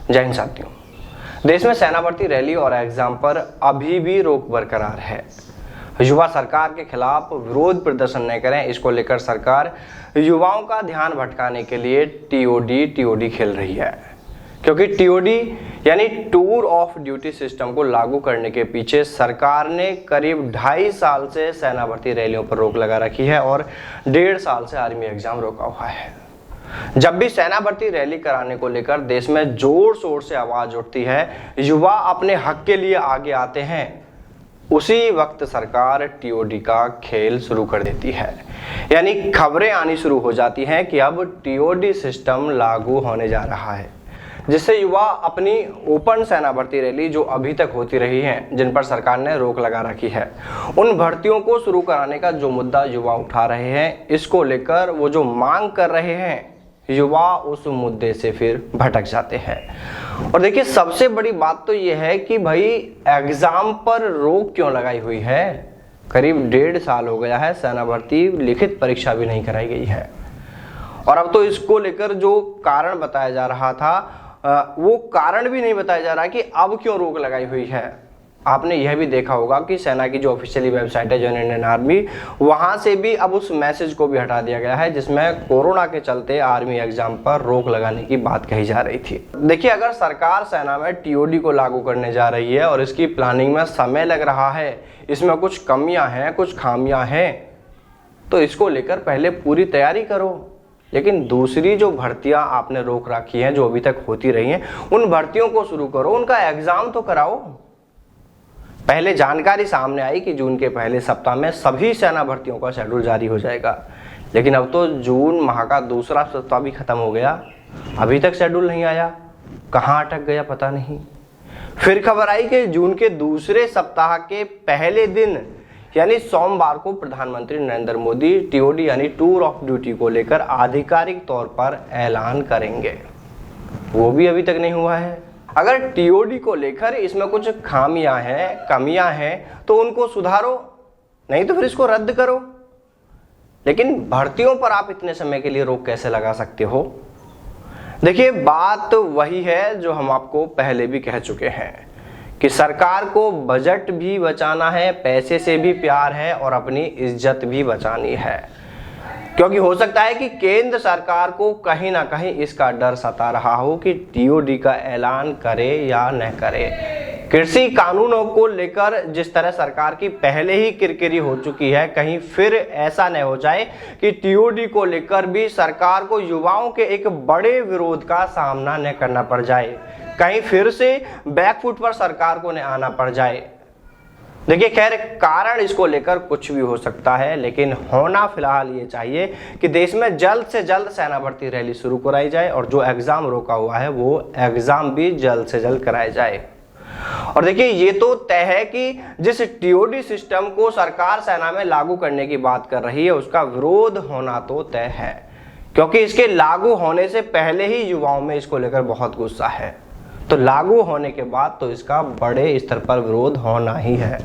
जय हिंद साथियों। देश में सेना भर्ती रैली और एग्जाम पर अभी भी रोक बरकरार है। युवा सरकार के खिलाफ विरोध प्रदर्शन नहीं करें, इसको लेकर सरकार युवाओं का ध्यान भटकाने के लिए टीओडी खेल रही है। क्योंकि टीओडी यानी टूर ऑफ ड्यूटी सिस्टम को लागू करने के पीछे सरकार ने करीब 2.5 साल से सेना भर्ती रैलियों पर रोक लगा रखी है और 1.5 साल से आर्मी एग्जाम रोका हुआ है। जब भी सेना भर्ती रैली कराने को लेकर देश में जोर शोर से आवाज उठती है, युवा अपने हक के लिए आगे आते हैं, उसी वक्त सरकार टीओडी का खेल शुरू कर देती है। यानी खबरें आनी शुरू हो जाती हैं कि अब टीओडी सिस्टम लागू होने जा रहा है, जिससे युवा अपनी ओपन सेना भर्ती रैली जो अभी तक होती रही हैं, जिन पर सरकार ने रोक लगा रखी है, उन भर्तियों को शुरू कराने का जो मुद्दा युवा उठा रहे हैं, इसको लेकर वो जो मांग कर रहे हैं, युवा उस मुद्दे से फिर भटक जाते हैं। और देखिए, सबसे बड़ी बात तो ये है कि भाई एग्जाम पर रोक क्यों लगाई हुई है। करीब 1.5 साल हो गया है, सेना भर्ती लिखित परीक्षा भी नहीं कराई गई है। और अब तो इसको लेकर जो कारण बताया जा रहा था, वो कारण भी नहीं बताया जा रहा कि अब क्यों रोक लगाई हुई है। आपने यह भी देखा होगा कि सेना की जो ऑफिशियली वेबसाइट है जॉइन इंडियन आर्मी, वहां से भी अब उस मैसेज को भी हटा दिया गया है जिसमें कोरोना के चलते आर्मी एग्जाम पर रोक लगाने की बात कही जा रही थी। देखिए, अगर सरकार सेना में टीओडी को लागू करने जा रही है और इसकी प्लानिंग में समय लग रहा है, इसमें कुछ कमियां हैं, कुछ खामियां हैं, तो इसको लेकर पहले पूरी तैयारी करो। लेकिन दूसरी जो भर्तियां आपने रोक रखी हैं, जो अभी तक होती रही हैं, उन भर्तियों को शुरू करो, उनका एग्जाम तो कराओ। पहले जानकारी सामने आई कि जून के पहले सप्ताह में सभी सेना भर्तियों का शेड्यूल जारी हो जाएगा, लेकिन अब तो जून माह का दूसरा सप्ताह भी खत्म हो गया, अभी तक शेड्यूल नहीं आया। कहां अटक गया पता नहीं। फिर खबर आई कि जून के दूसरे सप्ताह के पहले दिन यानी सोमवार को प्रधानमंत्री नरेंद्र मोदी टीओडी यानी टूर ऑफ ड्यूटी को लेकर आधिकारिक तौर पर ऐलान करेंगे। वो भी अभी तक नहीं हुआ है। अगर टीओडी को लेकर इसमें कुछ खामियां हैं, कमियां हैं, तो उनको सुधारो, नहीं तो फिर इसको रद्द करो। लेकिन भर्तियों पर आप इतने समय के लिए रोक कैसे लगा सकते हो। देखिए, बात वही है जो हम आपको पहले भी कह चुके हैं कि सरकार को बजट भी बचाना है, पैसे से भी प्यार है और अपनी इज्जत भी बचानी है। क्योंकि हो सकता है कि केंद्र सरकार को कहीं ना कहीं इसका डर सता रहा हो कि टीओडी का ऐलान करे या न करे। कृषि कानूनों को लेकर जिस तरह सरकार की पहले ही किरकिरी हो चुकी है, कहीं फिर ऐसा न हो जाए कि टीओडी को लेकर भी सरकार को युवाओं के एक बड़े विरोध का सामना न करना पड़ जाए, कहीं फिर से बैकफुट पर सरकार को न आना पड़ जाए। देखिए, खैर कारण इसको लेकर कुछ भी हो सकता है, लेकिन होना फिलहाल ये चाहिए कि देश में जल्द से जल्द सेना भर्ती रैली शुरू कराई जाए और जो एग्जाम रोका हुआ है वो एग्जाम भी जल्द से जल्द कराया जाए। और देखिए, ये तो तय है कि जिस टीओडी सिस्टम को सरकार सेना में लागू करने की बात कर रही है, उसका विरोध होना तो तय है, क्योंकि इसके लागू होने से पहले ही युवाओं में इसको लेकर बहुत गुस्सा है। तो लागू होने के बाद तो इसका बड़े स्तर पर विरोध होना ही है।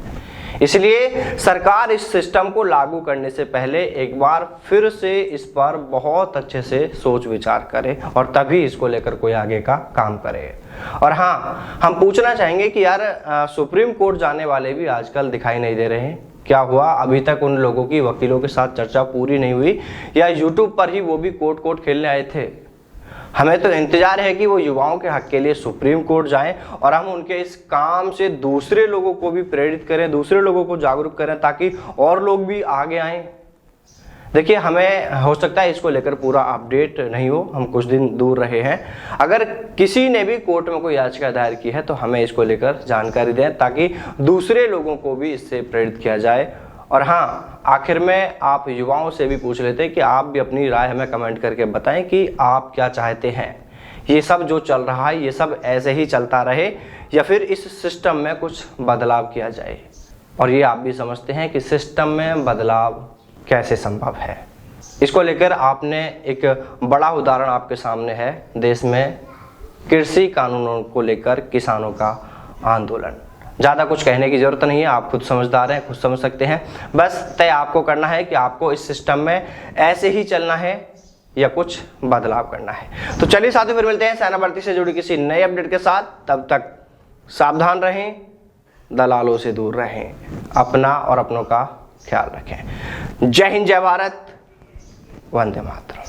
इसलिए सरकार इस सिस्टम को लागू करने से पहले एक बार फिर से इस पर बहुत अच्छे से सोच विचार करे और तभी इसको लेकर कोई आगे का काम करे। और हाँ, हम पूछना चाहेंगे कि यार सुप्रीम कोर्ट जाने वाले भी आजकल दिखाई नहीं दे रहे हैं। क्या हुआ? अभी तक उन लोगों की वकीलों के साथ चर्चा पूरी नहीं हुई या यूट्यूब पर ही वो भी कोर्ट खेलने आए थे? हमें तो इंतजार है कि वो युवाओं के हक के लिए सुप्रीम कोर्ट जाएं और हम उनके इस काम से दूसरे लोगों को भी प्रेरित करें, दूसरे लोगों को जागरूक करें, ताकि और लोग भी आगे आएं। देखिए, हमें हो सकता है इसको लेकर पूरा अपडेट नहीं हो, हम कुछ दिन दूर रहे हैं। अगर किसी ने भी कोर्ट में कोई याचिका दायर की है तो हमें इसको लेकर जानकारी दें, ताकि दूसरे लोगों को भी इससे प्रेरित किया जाए। और हाँ, आखिर में आप युवाओं से भी पूछ लेते हैं कि आप भी अपनी राय हमें कमेंट करके बताएं कि आप क्या चाहते हैं। ये सब जो चल रहा है, ये सब ऐसे ही चलता रहे या फिर इस सिस्टम में कुछ बदलाव किया जाए। और ये आप भी समझते हैं कि सिस्टम में बदलाव कैसे संभव है। इसको लेकर आपने एक बड़ा उदाहरण आपके सामने है, देश में कृषि कानूनों को लेकर किसानों का आंदोलन। ज़्यादा कुछ कहने की ज़रूरत नहीं है, आप खुद समझदार हैं, खुद समझ सकते हैं। बस तय आपको करना है कि आपको इस सिस्टम में ऐसे ही चलना है या कुछ बदलाव करना है। तो चलिए साथियों, फिर मिलते हैं सेना भर्ती से जुड़ी किसी नए अपडेट के साथ। तब तक सावधान रहें, दलालों से दूर रहें, अपना और अपनों का ख्याल रखें। जय हिंद, जय भारत, वंदे मातरम।